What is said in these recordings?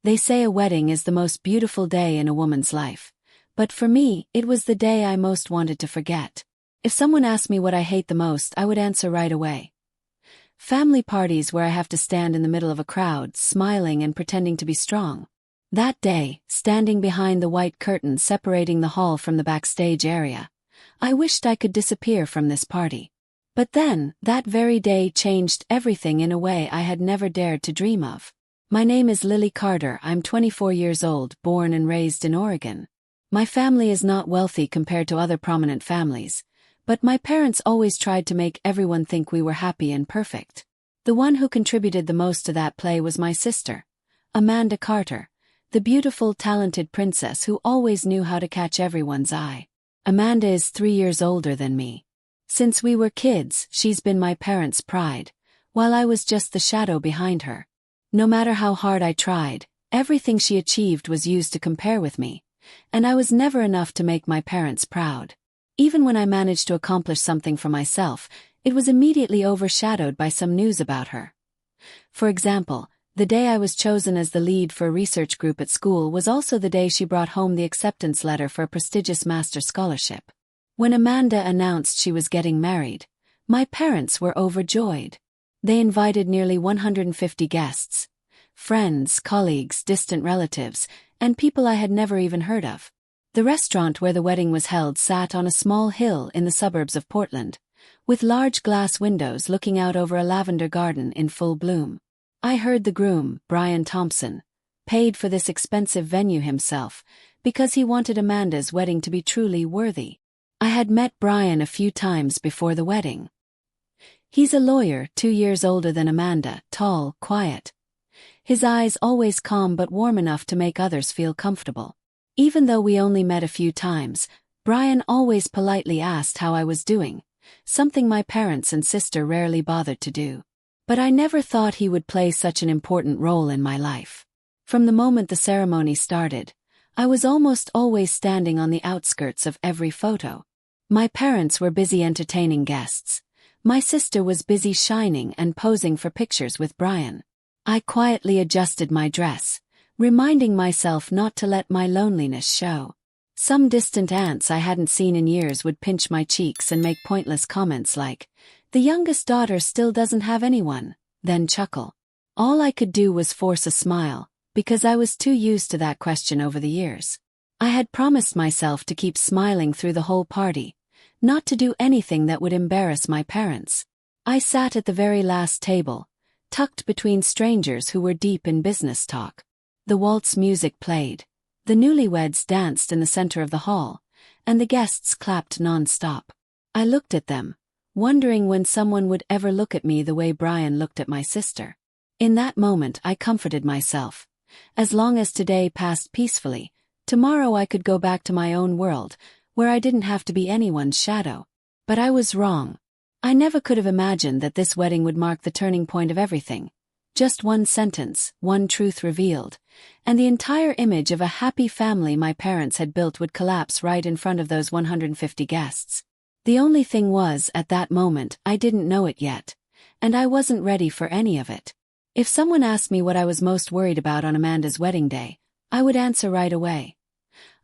They say a wedding is the most beautiful day in a woman's life. But for me, it was the day I most wanted to forget. If someone asked me what I hate the most, I would answer right away. Family parties where I have to stand in the middle of a crowd, smiling and pretending to be strong. That day, standing behind the white curtain separating the hall from the backstage area, I wished I could disappear from this party. But then, that very day changed everything in a way I had never dared to dream of. My name is Lily Carter. I'm 24 years old, born and raised in Oregon. My family is not wealthy compared to other prominent families, but my parents always tried to make everyone think we were happy and perfect. The one who contributed the most to that play was my sister, Amanda Carter, the beautiful, talented princess who always knew how to catch everyone's eye. Amanda is 3 years older than me. Since we were kids, she's been my parents' pride, while I was just the shadow behind her. No matter how hard I tried, everything she achieved was used to compare with me, and I was never enough to make my parents proud. Even when I managed to accomplish something for myself, it was immediately overshadowed by some news about her. For example, the day I was chosen as the lead for a research group at school was also the day she brought home the acceptance letter for a prestigious master's scholarship. When Amanda announced she was getting married, my parents were overjoyed. They invited nearly 150 guests, friends, colleagues, distant relatives, and people I had never even heard of. The restaurant where the wedding was held sat on a small hill in the suburbs of Portland, with large glass windows looking out over a lavender garden in full bloom. I heard the groom, Brian Thompson, paid for this expensive venue himself because he wanted Amanda's wedding to be truly worthy. I had met Brian a few times before the wedding. He's a lawyer, 2 years older than Amanda, tall, quiet. His eyes always calm but warm enough to make others feel comfortable. Even though we only met a few times, Brian always politely asked how I was doing, something my parents and sister rarely bothered to do. But I never thought he would play such an important role in my life. From the moment the ceremony started, I was almost always standing on the outskirts of every photo. My parents were busy entertaining guests. My sister was busy shining and posing for pictures with Brian. I quietly adjusted my dress, reminding myself not to let my loneliness show. Some distant aunts I hadn't seen in years would pinch my cheeks and make pointless comments like, "The youngest daughter still doesn't have anyone," then chuckle. All I could do was force a smile, because I was too used to that question over the years. I had promised myself to keep smiling through the whole party, not to do anything that would embarrass my parents. I sat at the very last table, tucked between strangers who were deep in business talk. The waltz music played, the newlyweds danced in the center of the hall, and the guests clapped non-stop. I looked at them, wondering when someone would ever look at me the way Brian looked at my sister. In that moment I comforted myself. As long as today passed peacefully, tomorrow I could go back to my own world, where I didn't have to be anyone's shadow. But I was wrong. I never could have imagined that this wedding would mark the turning point of everything. Just one sentence, one truth revealed, and the entire image of a happy family my parents had built would collapse right in front of those 150 guests. The only thing was, at that moment, I didn't know it yet, and I wasn't ready for any of it. If someone asked me what I was most worried about on Amanda's wedding day, I would answer right away.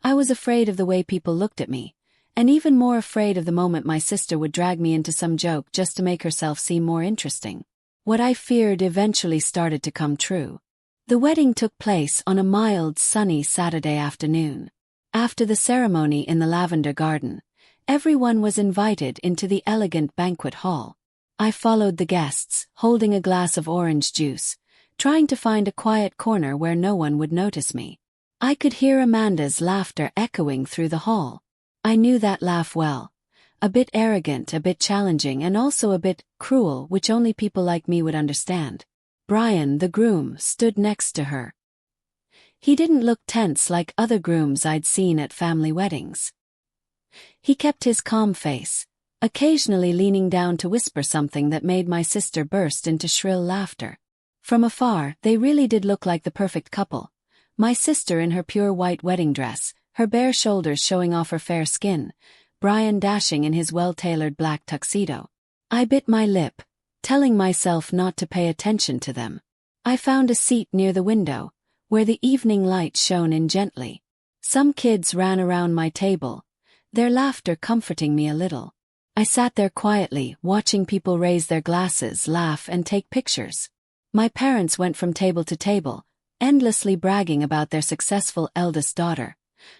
I was afraid of the way people looked at me, and even more afraid of the moment my sister would drag me into some joke just to make herself seem more interesting. What I feared eventually started to come true. The wedding took place on a mild, sunny Saturday afternoon. After the ceremony in the lavender garden, everyone was invited into the elegant banquet hall. I followed the guests, holding a glass of orange juice, trying to find a quiet corner where no one would notice me. I could hear Amanda's laughter echoing through the hall. I knew that laugh well. A bit arrogant, a bit challenging, and also a bit cruel, which only people like me would understand. Brian, the groom, stood next to her. He didn't look tense like other grooms I'd seen at family weddings. He kept his calm face, occasionally leaning down to whisper something that made my sister burst into shrill laughter. From afar, they really did look like the perfect couple. My sister in her pure white wedding dress, her bare shoulders showing off her fair skin, Brian dashing in his well-tailored black tuxedo. I bit my lip, telling myself not to pay attention to them. I found a seat near the window, where the evening light shone in gently. Some kids ran around my table, their laughter comforting me a little. I sat there quietly, watching people raise their glasses, laugh, and take pictures. My parents went from table to table, endlessly bragging about their successful eldest daughter,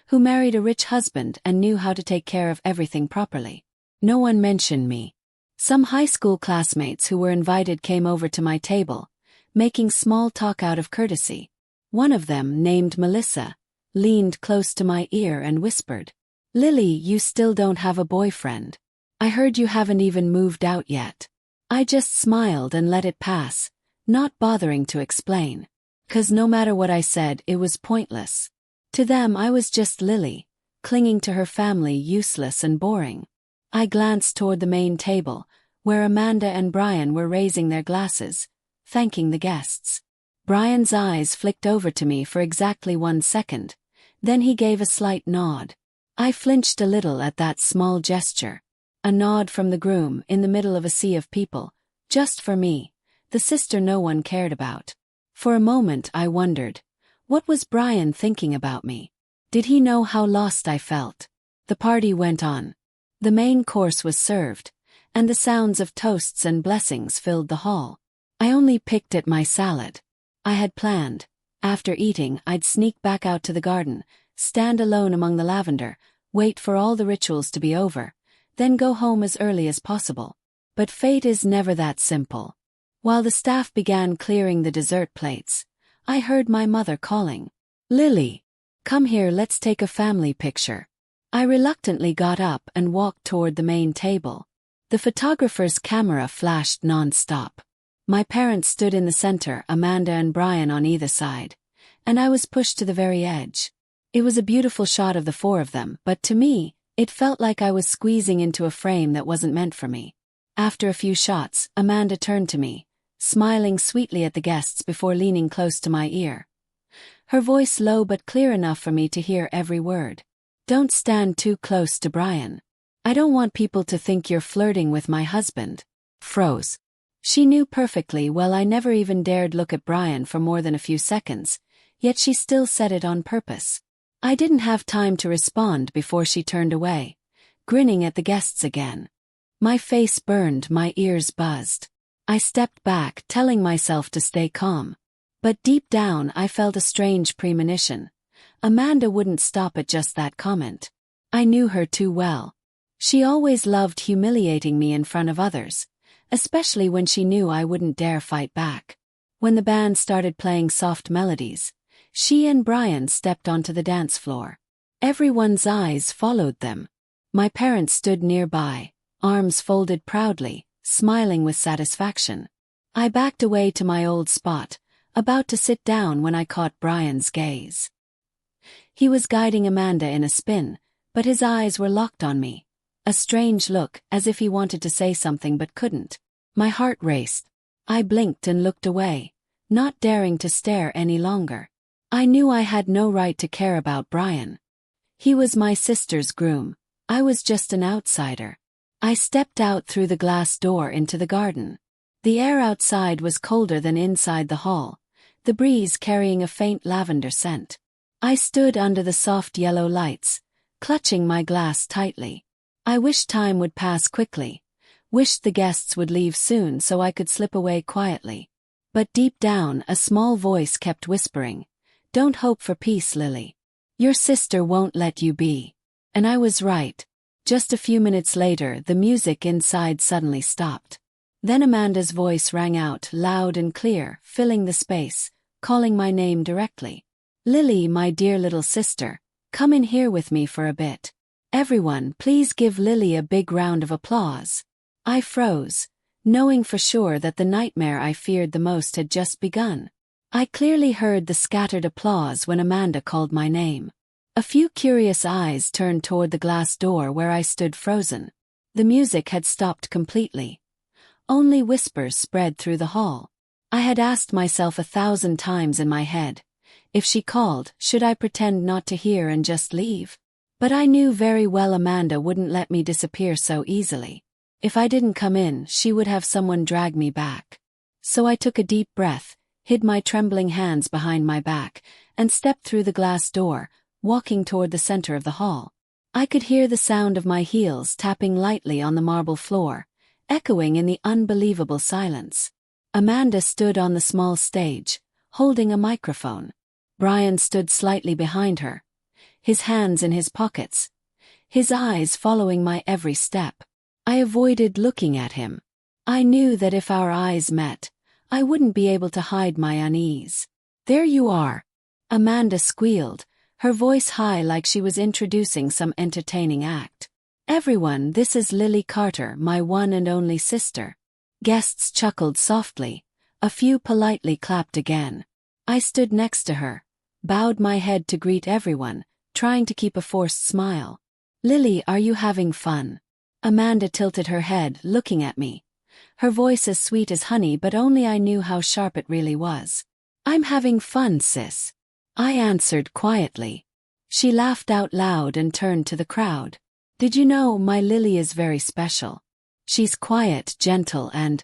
who married a rich husband and knew how to take care of everything properly. No one mentioned me. Some high school classmates who were invited came over to my table, making small talk out of courtesy. One of them, named Melissa, leaned close to my ear and whispered, "Lily, you still don't have a boyfriend. I heard you haven't even moved out yet." I just smiled and let it pass, not bothering to explain. 'Cause no matter what I said, it was pointless. To them I was just Lily, clinging to her family, useless and boring. I glanced toward the main table, where Amanda and Brian were raising their glasses, thanking the guests. Brian's eyes flicked over to me for exactly 1 second, then he gave a slight nod. I flinched a little at that small gesture. A nod from the groom in the middle of a sea of people, just for me, the sister no one cared about. For a moment I wondered, what was Brian thinking about me? Did he know how lost I felt? The party went on. The main course was served, and the sounds of toasts and blessings filled the hall. I only picked at my salad. I had planned, after eating, I'd sneak back out to the garden, stand alone among the lavender, wait for all the rituals to be over, then go home as early as possible. But fate is never that simple. While the staff began clearing the dessert plates, I heard my mother calling, "Lily, come here, let's take a family picture." I reluctantly got up and walked toward the main table. The photographer's camera flashed non-stop. My parents stood in the center, Amanda and Brian on either side, and I was pushed to the very edge. It was a beautiful shot of the 4 of them, but to me, it felt like I was squeezing into a frame that wasn't meant for me. After a few shots, Amanda turned to me, smiling sweetly at the guests before leaning close to my ear. Her voice low but clear enough for me to hear every word. "Don't stand too close to Brian. I don't want people to think you're flirting with my husband." Froze. She knew perfectly well I never even dared look at Brian for more than a few seconds, yet she still said it on purpose. I didn't have time to respond before she turned away, grinning at the guests again. My face burned, my ears buzzed. I stepped back, telling myself to stay calm. But deep down I felt a strange premonition. Amanda wouldn't stop at just that comment. I knew her too well. She always loved humiliating me in front of others, especially when she knew I wouldn't dare fight back. When the band started playing soft melodies, she and Brian stepped onto the dance floor. Everyone's eyes followed them. My parents stood nearby, arms folded proudly, smiling with satisfaction. I backed away to my old spot, about to sit down when I caught Brian's gaze. He was guiding Amanda in a spin, but his eyes were locked on me. A strange look, as if he wanted to say something but couldn't. My heart raced. I blinked and looked away, not daring to stare any longer. I knew I had no right to care about Brian. He was my sister's groom. I was just an outsider. I stepped out through the glass door into the garden. The air outside was colder than inside the hall, the breeze carrying a faint lavender scent. I stood under the soft yellow lights, clutching my glass tightly. I wished time would pass quickly, wished the guests would leave soon so I could slip away quietly. But deep down a small voice kept whispering, "Don't hope for peace, Lily. Your sister won't let you be." And I was right. Just a few minutes later, the music inside suddenly stopped. Then Amanda's voice rang out, loud and clear, filling the space, calling my name directly. "Lily, my dear little sister, come in here with me for a bit. Everyone, please give Lily a big round of applause." I froze, knowing for sure that the nightmare I feared the most had just begun. I clearly heard the scattered applause when Amanda called my name. A few curious eyes turned toward the glass door where I stood frozen. The music had stopped completely. Only whispers spread through the hall. I had asked myself 1,000 times in my head, if she called, should I pretend not to hear and just leave? But I knew very well Amanda wouldn't let me disappear so easily. If I didn't come in, she would have someone drag me back. So I took a deep breath, hid my trembling hands behind my back, and stepped through the glass door, walking toward the center of the hall. I could hear the sound of my heels tapping lightly on the marble floor, echoing in the unbelievable silence. Amanda stood on the small stage, holding a microphone. Brian stood slightly behind her, his hands in his pockets, his eyes following my every step. I avoided looking at him. I knew that if our eyes met, I wouldn't be able to hide my unease. "There you are," Amanda squealed, her voice high like she was introducing some entertaining act. "Everyone, this is Lily Carter, my one and only sister." Guests chuckled softly, a few politely clapped again. I stood next to her, bowed my head to greet everyone, trying to keep a forced smile. "Lily, are you having fun?" Amanda tilted her head, looking at me, her voice as sweet as honey, but only I knew how sharp it really was. "I'm having fun, sis," I answered quietly. She laughed out loud and turned to the crowd. "Did you know my Lily is very special? She's quiet, gentle, and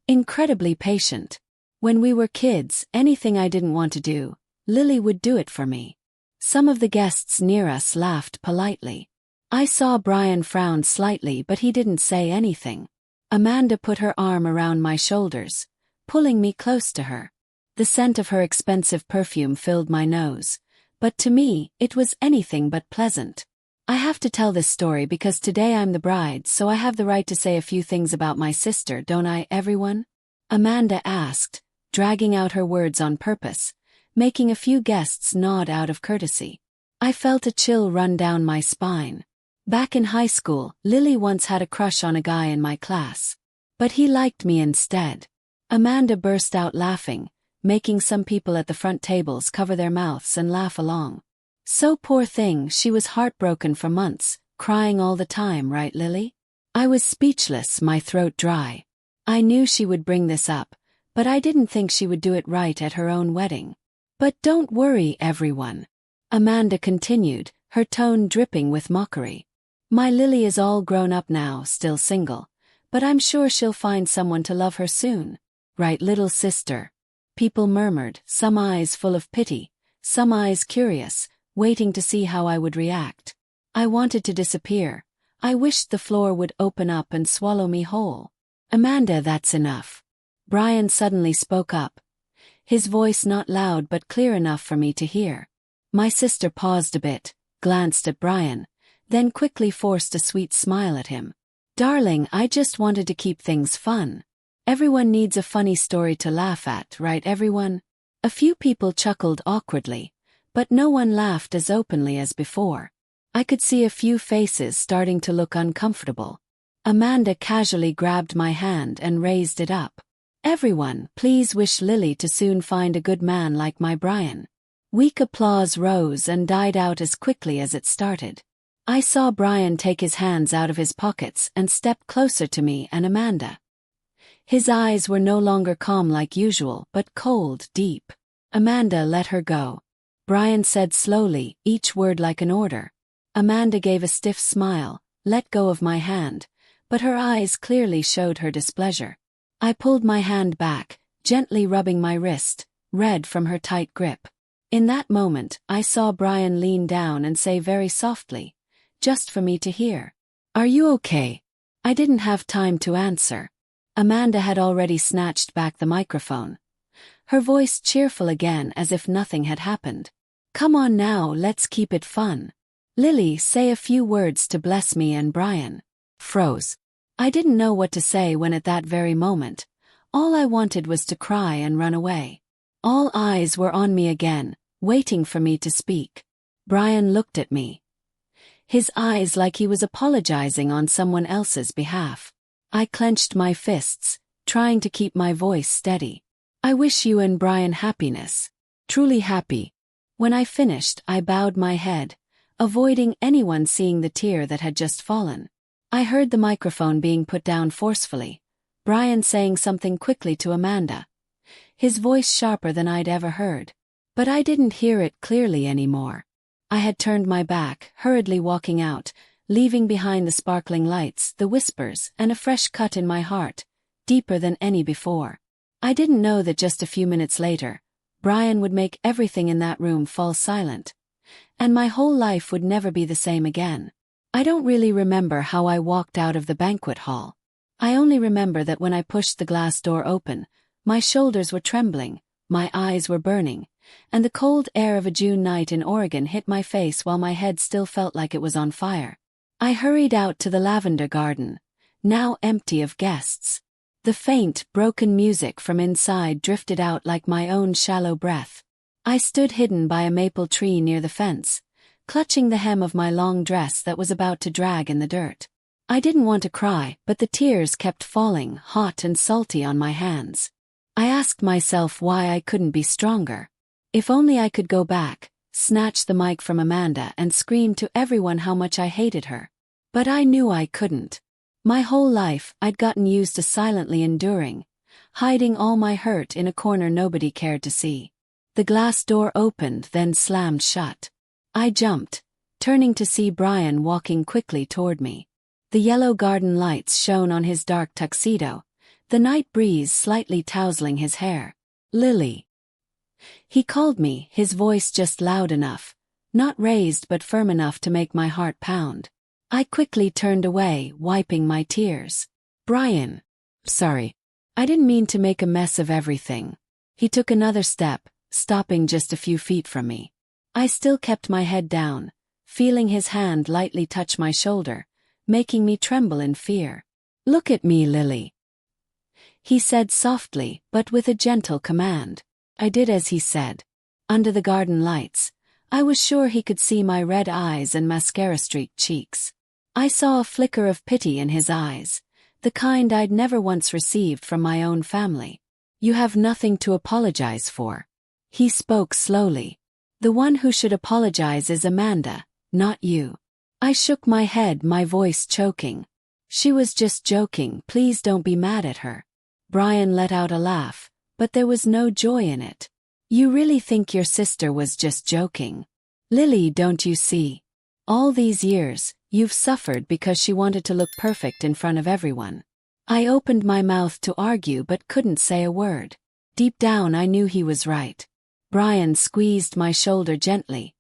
incredibly patient. When we were kids, anything I didn't want to do, Lily would do it for me." Some of the guests near us laughed politely. I saw Brian frown slightly, but he didn't say anything. Amanda put her arm around my shoulders, pulling me close to her. The scent of her expensive perfume filled my nose, but to me, it was anything but pleasant. I have to tell this story because today I'm the bride, so I have the right to say a few things about my sister, don't I, everyone? Amanda asked, dragging out her words on purpose, making a few guests nod out of courtesy. I felt a chill run down my spine. Back in high school, Lily once had a crush on a guy in my class. But he liked me instead. Amanda burst out laughing, making some people at the front tables cover their mouths and laugh along. "So poor thing, she was heartbroken for months, crying all the time, right, Lily?" I was speechless, my throat dry. I knew she would bring this up, but I didn't think she would do it right at her own wedding. "But don't worry, everyone," Amanda continued, her tone dripping with mockery. "My Lily is all grown up now, still single, but I'm sure she'll find someone to love her soon. Right, little sister?" People murmured, some eyes full of pity, some eyes curious, waiting to see how I would react. I wanted to disappear. I wished the floor would open up and swallow me whole. "Amanda, that's enough." Brian suddenly spoke up, his voice not loud but clear enough for me to hear. My sister paused a bit, glanced at Brian, then quickly forced a sweet smile at him. "Darling, I just wanted to keep things fun. Everyone needs a funny story to laugh at, right, everyone?" A few people chuckled awkwardly, but no one laughed as openly as before. I could see a few faces starting to look uncomfortable. Amanda casually grabbed my hand and raised it up. "Everyone, please wish Lily to soon find a good man like my Brian." Weak applause rose and died out as quickly as it started. I saw Brian take his hands out of his pockets and step closer to me and Amanda. His eyes were no longer calm like usual, but cold, deep. "Amanda, let her go," Brian said slowly, each word like an order. Amanda gave a stiff smile, let go of my hand, but her eyes clearly showed her displeasure. I pulled my hand back, gently rubbing my wrist, red from her tight grip. In that moment, I saw Brian lean down and say very softly, just for me to hear, "Are you okay?" I didn't have time to answer. Amanda had already snatched back the microphone, her voice cheerful again as if nothing had happened. "Come on now, let's keep it fun. Lily, say a few words to bless me and Brian." Froze. I didn't know what to say when at that very moment, all I wanted was to cry and run away. All eyes were on me again, waiting for me to speak. Brian looked at me, his eyes like he was apologizing on someone else's behalf. I clenched my fists, trying to keep my voice steady. "I wish you and Brian happiness. Truly happy." When I finished, I bowed my head, avoiding anyone seeing the tear that had just fallen. I heard the microphone being put down forcefully, Brian saying something quickly to Amanda, his voice sharper than I'd ever heard. But I didn't hear it clearly anymore. I had turned my back, hurriedly walking out, leaving behind the sparkling lights, the whispers, and a fresh cut in my heart, deeper than any before. I didn't know that just a few minutes later, Brian would make everything in that room fall silent, and my whole life would never be the same again. I don't really remember how I walked out of the banquet hall. I only remember that when I pushed the glass door open, my shoulders were trembling, my eyes were burning, and the cold air of a June night in Oregon hit my face while my head still felt like it was on fire. I hurried out to the lavender garden, now empty of guests. The faint, broken music from inside drifted out like my own shallow breath. I stood hidden by a maple tree near the fence, clutching the hem of my long dress that was about to drag in the dirt. I didn't want to cry, but the tears kept falling, hot and salty on my hands. I asked myself why I couldn't be stronger. If only I could go back, snatch the mic from Amanda and scream to everyone how much I hated her. But I knew I couldn't. My whole life, I'd gotten used to silently enduring, hiding all my hurt in a corner nobody cared to see. The glass door opened, then slammed shut. I jumped, turning to see Brian walking quickly toward me. The yellow garden lights shone on his dark tuxedo, the night breeze slightly tousling his hair. Lily. He called me, his voice just loud enough, not raised but firm enough to make my heart pound. I quickly turned away, wiping my tears. Brian. Sorry. I didn't mean to make a mess of everything. He took another step, stopping just a few feet from me. I still kept my head down, feeling his hand lightly touch my shoulder, making me tremble in fear. Look at me, Lily. He said softly, but with a gentle command. I did as he said. Under the garden lights, I was sure he could see my red eyes and mascara-streaked cheeks. I saw a flicker of pity in his eyes, the kind I'd never once received from my own family. You have nothing to apologize for. He spoke slowly. The one who should apologize is Amanda, not you. I shook my head, my voice choking. She was just joking, please don't be mad at her. Brian let out a laugh, but there was no joy in it. You really think your sister was just joking? Lily, don't you see? All these years, you've suffered because she wanted to look perfect in front of everyone. I opened my mouth to argue but couldn't say a word. Deep down I knew he was right. Brian squeezed my shoulder gently.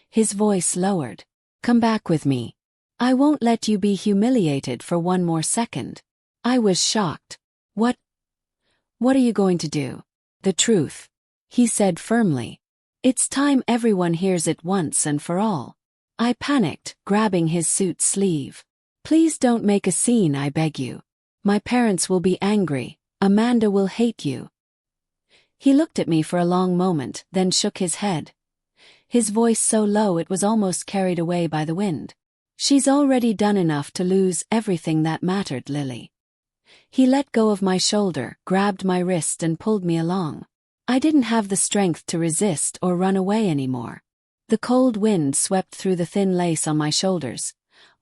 His voice lowered. Come back with me. I won't let you be humiliated for one more second. I was shocked. What are you going to do? The truth, he said firmly. It's time everyone hears it once and for all. I panicked, grabbing his suit sleeve. Please don't make a scene, I beg you. My parents will be angry. Amanda will hate you. He looked at me for a long moment, then shook his head. His voice so low it was almost carried away by the wind. She's already done enough to lose everything that mattered, Lily. He let go of my shoulder, grabbed my wrist and pulled me along. I didn't have the strength to resist or run away anymore. The cold wind swept through the thin lace on my shoulders.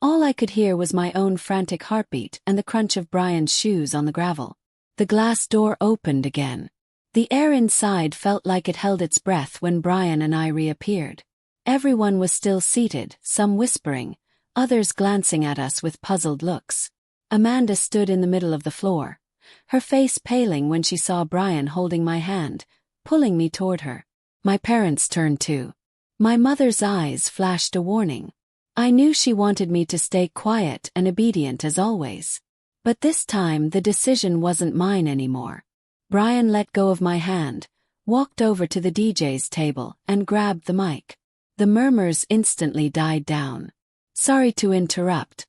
All I could hear was my own frantic heartbeat and the crunch of Brian's shoes on the gravel. The glass door opened again. The air inside felt like it held its breath when Brian and I reappeared. Everyone was still seated, some whispering, others glancing at us with puzzled looks. Amanda stood in the middle of the floor, her face paling when she saw Brian holding my hand, pulling me toward her. My parents turned too. My mother's eyes flashed a warning. I knew she wanted me to stay quiet and obedient as always. But this time the decision wasn't mine anymore. Brian let go of my hand, walked over to the DJ's table and grabbed the mic. The murmurs instantly died down. Sorry to interrupt.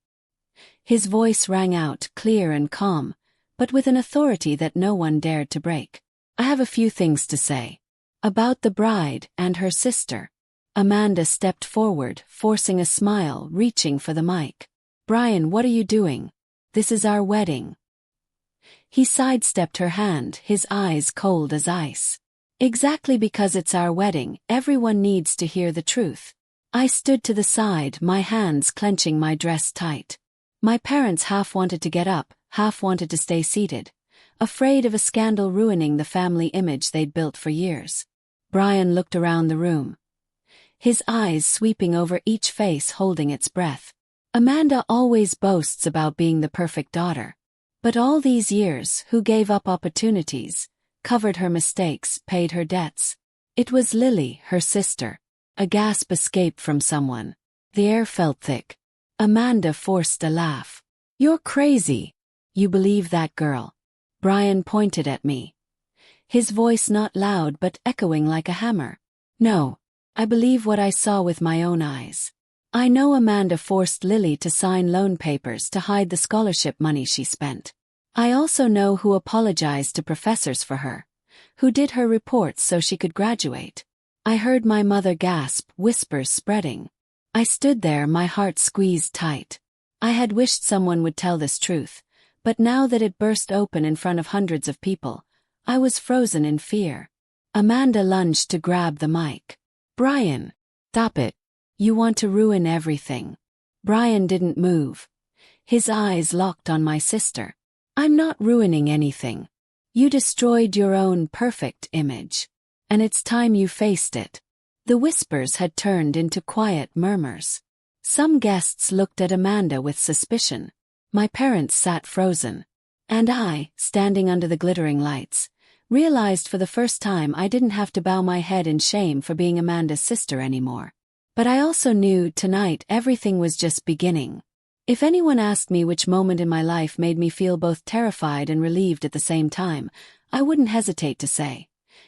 His voice rang out clear and calm, but with an authority that no one dared to break. I have a few things to say. About the bride and her sister. Amanda stepped forward, forcing a smile, reaching for the mic. Brian, what are you doing? This is our wedding. He sidestepped her hand, his eyes cold as ice. Exactly because it's our wedding, everyone needs to hear the truth. I stood to the side, my hands clenching my dress tight. My parents half wanted to get up, half wanted to stay seated, afraid of a scandal ruining the family image they'd built for years. Brian looked around the room, his eyes sweeping over each face holding its breath. Amanda always boasts about being the perfect daughter. But all these years, who gave up opportunities, covered her mistakes, paid her debts. It was Lily, her sister. A gasp escaped from someone. The air felt thick. Amanda forced a laugh. "You're crazy. You believe that girl?" Brian pointed at me. His voice not loud but echoing like a hammer. "No. I believe what I saw with my own eyes. I know Amanda forced Lily to sign loan papers to hide the scholarship money she spent. I also know who apologized to professors for her, who did her reports so she could graduate." I heard my mother gasp, whispers spreading. I stood there, my heart squeezed tight. I had wished someone would tell this truth, but now that it burst open in front of hundreds of people, I was frozen in fear. Amanda lunged to grab the mic. "Brian, stop it. You want to ruin everything." Brian didn't move. His eyes locked on my sister. "I'm not ruining anything. You destroyed your own perfect image. And it's time you faced it." The whispers had turned into quiet murmurs. Some guests looked at Amanda with suspicion. My parents sat frozen. And I, standing under the glittering lights, realized for the first time I didn't have to bow my head in shame for being Amanda's sister anymore. But I also knew tonight everything was just beginning. If anyone asked me which moment in my life made me feel both terrified and relieved at the same time, I wouldn't hesitate to say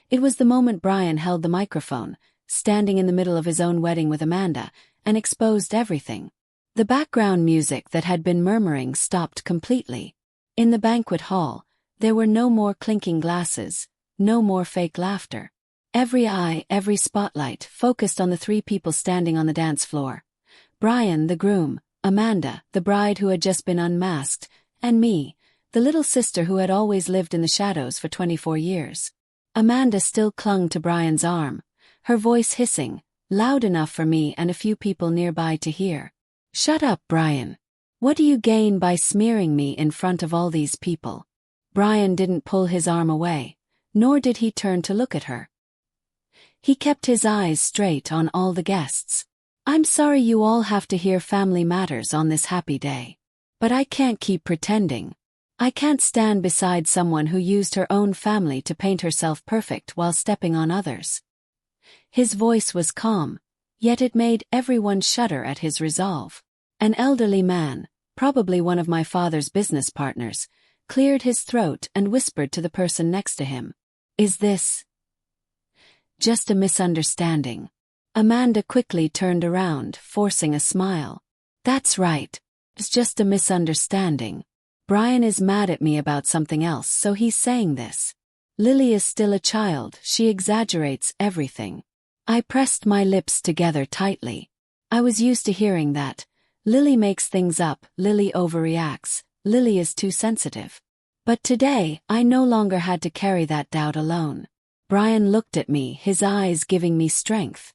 it was the moment Brian held the microphone, standing in the middle of his own wedding with Amanda, and exposed everything. The background music that had been murmuring stopped completely. In the banquet hall, there were no more clinking glasses, no more fake laughter. Every eye, every spotlight, focused on the three people standing on the dance floor. Brian, the groom, Amanda, the bride who had just been unmasked, and me, the little sister who had always lived in the shadows for 24 years. Amanda still clung to Brian's arm, her voice hissing, loud enough for me and a few people nearby to hear. "Shut up, Brian. What do you gain by smearing me in front of all these people?" Brian didn't pull his arm away, nor did he turn to look at her. He kept his eyes straight on all the guests. "I'm sorry you all have to hear family matters on this happy day. But I can't keep pretending. I can't stand beside someone who used her own family to paint herself perfect while stepping on others." His voice was calm, yet it made everyone shudder at his resolve. An elderly man, probably one of my father's business partners, cleared his throat and whispered to the person next to him, "Is this just a misunderstanding?" Amanda quickly turned around, forcing a smile. "That's right. It's just a misunderstanding. Brian is mad at me about something else, so he's saying this. Lily is still a child, she exaggerates everything." I pressed my lips together tightly. I was used to hearing that. Lily makes things up, Lily overreacts, Lily is too sensitive. But today, I no longer had to carry that doubt alone. Brian looked at me, his eyes giving me strength.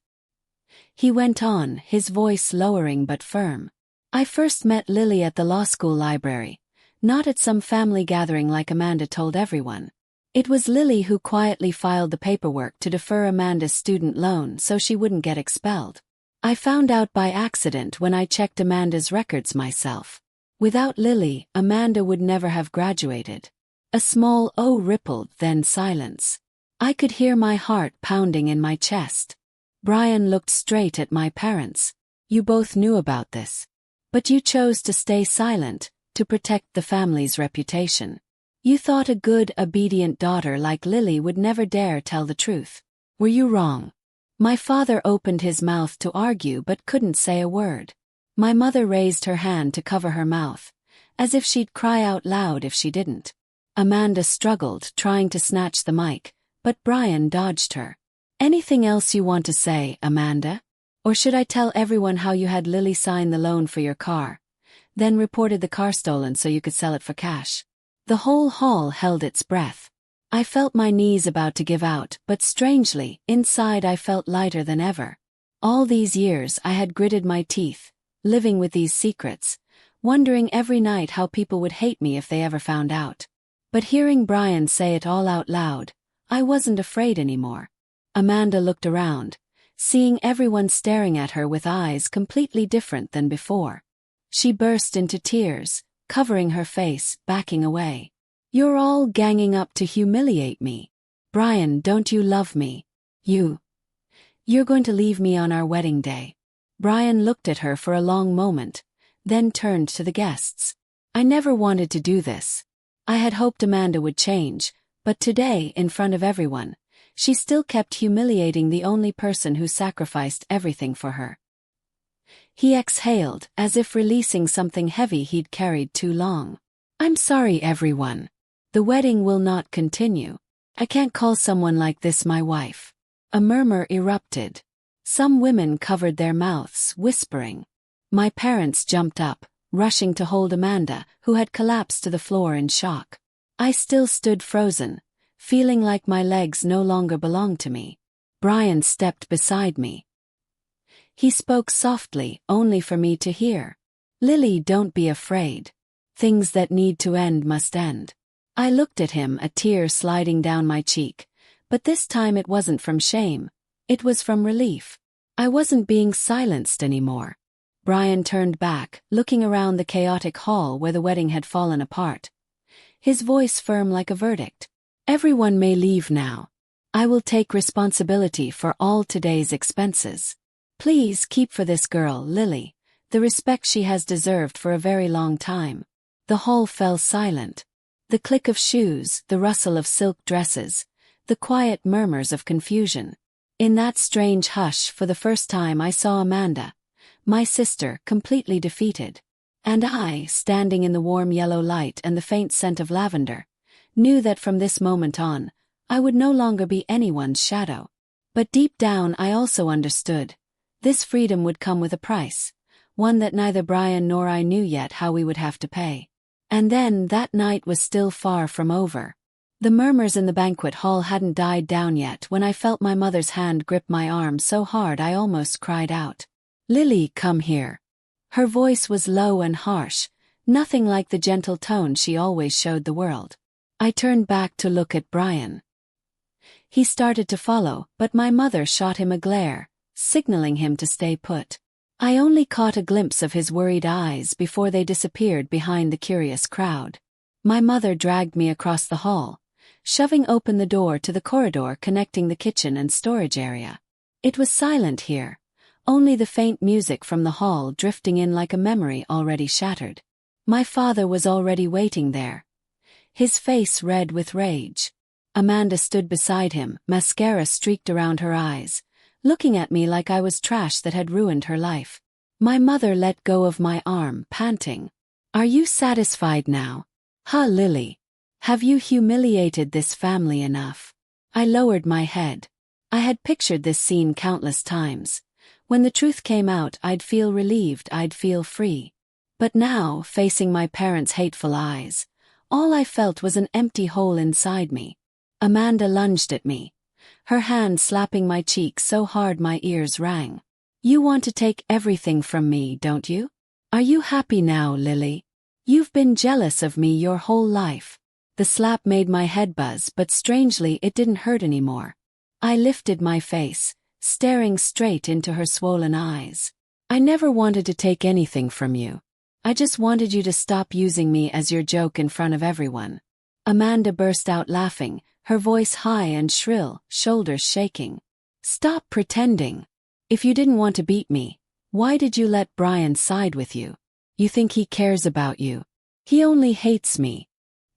He went on, his voice lowering but firm. "I first met Lily at the law school library. Not at some family gathering like Amanda told everyone. It was Lily who quietly filed the paperwork to defer Amanda's student loan so she wouldn't get expelled. I found out by accident when I checked Amanda's records myself. Without Lily, Amanda would never have graduated." A small "oh" rippled, then silence. I could hear my heart pounding in my chest. Brian looked straight at my parents. "You both knew about this. But you chose to stay silent, to protect the family's reputation. You thought a good, obedient daughter like Lily would never dare tell the truth. Were you wrong?" My father opened his mouth to argue but couldn't say a word. My mother raised her hand to cover her mouth, as if she'd cry out loud if she didn't. Amanda struggled, trying to snatch the mic, but Brian dodged her. "Anything else you want to say, Amanda? Or should I tell everyone how you had Lily sign the loan for your car, then reported the car stolen so you could sell it for cash?" The whole hall held its breath. I felt my knees about to give out, but strangely, inside I felt lighter than ever. All these years I had gritted my teeth, living with these secrets, wondering every night how people would hate me if they ever found out. But hearing Brian say it all out loud, I wasn't afraid anymore. Amanda looked around, seeing everyone staring at her with eyes completely different than before. She burst into tears, covering her face, backing away. "You're all ganging up to humiliate me. "Brian, don't you love me? You're going to leave me on our wedding day." Brian looked at her for a long moment, then turned to the guests. "I never wanted to do this. I had hoped Amanda would change, but today, in front of everyone, she still kept humiliating the only person who sacrificed everything for her." He exhaled, as if releasing something heavy he'd carried too long. "I'm sorry, everyone. The wedding will not continue. I can't call someone like this my wife." A murmur erupted. Some women covered their mouths, whispering. My parents jumped up, rushing to hold Amanda, who had collapsed to the floor in shock. I still stood frozen, feeling like my legs no longer belonged to me. Brian stepped beside me. He spoke softly, only for me to hear. "Lily, don't be afraid. Things that need to end must end." I looked at him, a tear sliding down my cheek, but this time it wasn't from shame. It was from relief. I wasn't being silenced anymore. Brian turned back, looking around the chaotic hall where the wedding had fallen apart. His voice firm like a verdict. "Everyone may leave now. I will take responsibility for all today's expenses. Please keep for this girl, Lily, the respect she has deserved for a very long time." The hall fell silent. The click of shoes, the rustle of silk dresses, the quiet murmurs of confusion. In that strange hush, for the first time I saw Amanda, my sister, completely defeated. And I, standing in the warm yellow light and the faint scent of lavender, knew that from this moment on, I would no longer be anyone's shadow. But deep down I also understood. This freedom would come with a price, one that neither Brian nor I knew yet how we would have to pay. And then that night was still far from over. The murmurs in the banquet hall hadn't died down yet when I felt my mother's hand grip my arm so hard I almost cried out. "Lily, come here." Her voice was low and harsh, nothing like the gentle tone she always showed the world. I turned back to look at Brian. He started to follow, but my mother shot him a glare, signaling him to stay put. I only caught a glimpse of his worried eyes before they disappeared behind the curious crowd. My mother dragged me across the hall, shoving open the door to the corridor connecting the kitchen and storage area. It was silent here, only the faint music from the hall drifting in like a memory already shattered. My father was already waiting there, his face red with rage. Amanda stood beside him, mascara streaked around her eyes, looking at me like I was trash that had ruined her life. My mother let go of my arm, panting. "Are you satisfied now? Lily? Have you humiliated this family enough?" I lowered my head. I had pictured this scene countless times. When the truth came out, I'd feel relieved, I'd feel free. But now, facing my parents' hateful eyes, all I felt was an empty hole inside me. Amanda lunged at me, her hand slapping my cheek so hard my ears rang. "You want to take everything from me, don't you? Are you happy now, Lily? You've been jealous of me your whole life." The slap made my head buzz, but strangely it didn't hurt anymore. I lifted my face, staring straight into her swollen eyes. "I never wanted to take anything from you. I just wanted you to stop using me as your joke in front of everyone." Amanda burst out laughing, her voice high and shrill, shoulders shaking. "Stop pretending. If you didn't want to beat me, why did you let Brian side with you? You think he cares about you? He only hates me."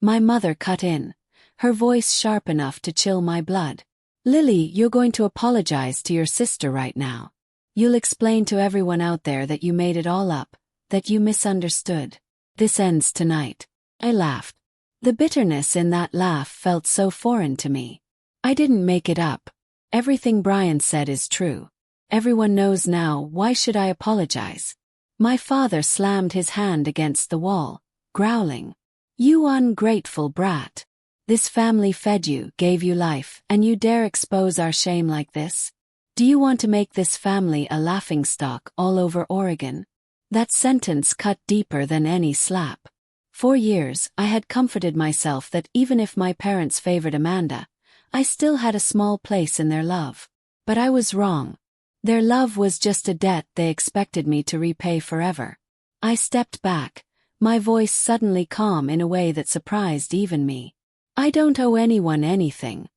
My mother cut in, her voice sharp enough to chill my blood. "Lily, you're going to apologize to your sister right now. You'll explain to everyone out there that you made it all up, that you misunderstood. This ends tonight." I laughed. The bitterness in that laugh felt so foreign to me. "I didn't make it up. Everything Brian said is true. Everyone knows now, why should I apologize?" My father slammed his hand against the wall, growling. "You ungrateful brat. This family fed you, gave you life, and you dare expose our shame like this? Do you want to make this family a laughingstock all over Oregon?" That sentence cut deeper than any slap. For years, I had comforted myself that even if my parents favored Amanda, I still had a small place in their love. But I was wrong. Their love was just a debt they expected me to repay forever. I stepped back, my voice suddenly calm in a way that surprised even me. "I don't owe anyone anything.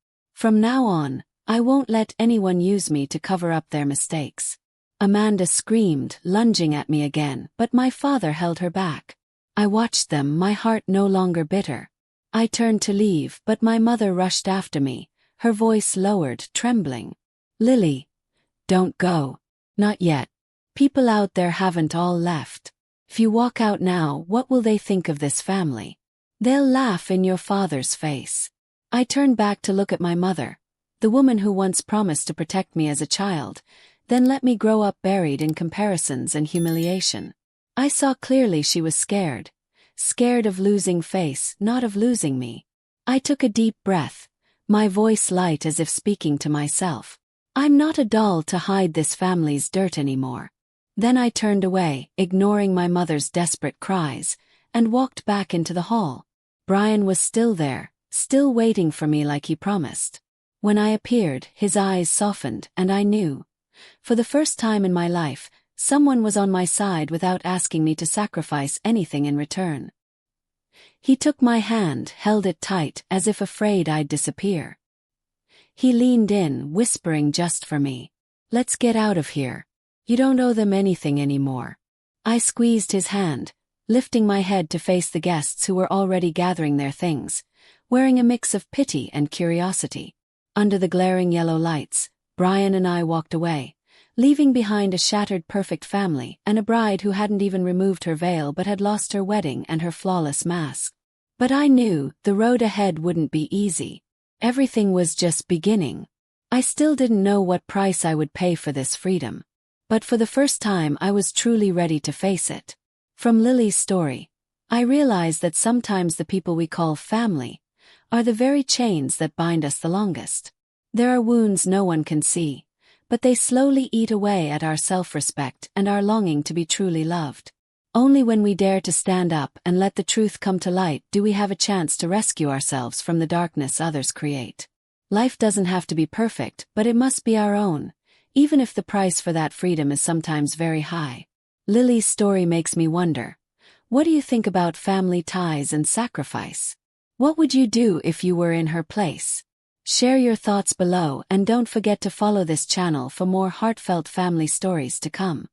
From now on, I won't let anyone use me to cover up their mistakes." Amanda screamed, lunging at me again, but my father held her back. I watched them, my heart no longer bitter. I turned to leave, but my mother rushed after me, her voice lowered, trembling. "Lily, don't go. Not yet. People out there haven't all left. If you walk out now, what will they think of this family? They'll laugh in your father's face." I turned back to look at my mother, the woman who once promised to protect me as a child, then let me grow up buried in comparisons and humiliation. I saw clearly she was scared. Scared of losing face, not of losing me. I took a deep breath, my voice light as if speaking to myself. I'm not a doll to hide this family's dirt anymore. Then I turned away, ignoring my mother's desperate cries, and walked back into the hall. Brian was still there, still waiting for me like he promised. When I appeared, his eyes softened, and I knew. For the first time in my life, someone was on my side without asking me to sacrifice anything in return. He took my hand, held it tight, as if afraid I'd disappear. He leaned in, whispering just for me. "Let's get out of here. You don't owe them anything anymore." I squeezed his hand, lifting my head to face the guests who were already gathering their things, wearing a mix of pity and curiosity. Under the glaring yellow lights, Brian and I walked away, leaving behind a shattered perfect family and a bride who hadn't even removed her veil but had lost her wedding and her flawless mask. But I knew the road ahead wouldn't be easy. Everything was just beginning. I still didn't know what price I would pay for this freedom. But for the first time I was truly ready to face it. From Lily's story, I realized that sometimes the people we call family are the very chains that bind us the longest. There are wounds no one can see, but they slowly eat away at our self-respect and our longing to be truly loved. Only when we dare to stand up and let the truth come to light do we have a chance to rescue ourselves from the darkness others create. Life doesn't have to be perfect, but it must be our own, even if the price for that freedom is sometimes very high. Lily's story makes me wonder, what do you think about family ties and sacrifice? What would you do if you were in her place? Share your thoughts below and don't forget to follow this channel for more heartfelt family stories to come.